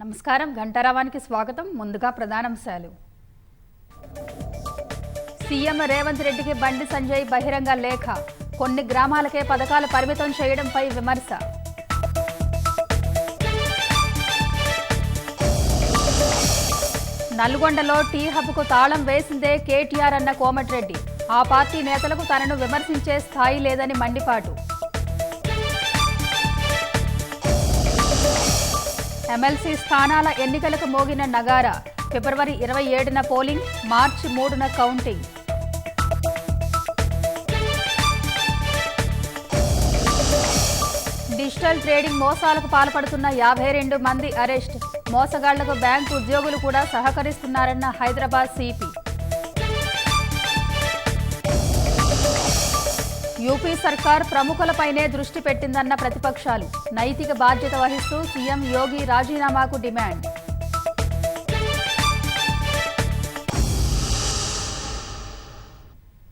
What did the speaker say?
నమస్కారం గంటారావానికి స్వాగతం. ముందుగా ప్రధానాంశాలు. సీఎం రేవంత్ రెడ్డికి బండి సంజయ్ బహిరంగ లేఖ. కొన్ని గ్రామాలకే పథకాలు పరిమితం చేయడంపై విమర్శ. నల్గొండలో టీ హబ్కు తాళం వేసిందే కేటీఆర్ అన్న కోమటిరెడ్డి. ఆ పార్టీ నేతలకు తనను విమర్శించే స్థాయి లేదని మండిపాటు. ఎమ్మెల్సీ స్థానాల ఎన్నికలకు మోగిన నగారా. ఫిబ్రవరి 27న పోలింగ్, మార్చి 3న కౌంటింగ్. డిజిటల్ ట్రేడింగ్ మోసాలకు పాల్పడుతున్న 52 మంది అరెస్ట్. మోసగాళ్లకు బ్యాంకు ఉద్యోగులు కూడా సహకరిస్తున్నారన్న హైదరాబాద్ సిపి. యూపీ సర్కార్ ప్రముఖులపైనే దృష్టి పెట్టిందన్న ప్రతిపక్షాలు. నైతిక బాధ్యత వహిస్తూ సీఎం యోగి రాజీనామాకు డిమాండ్.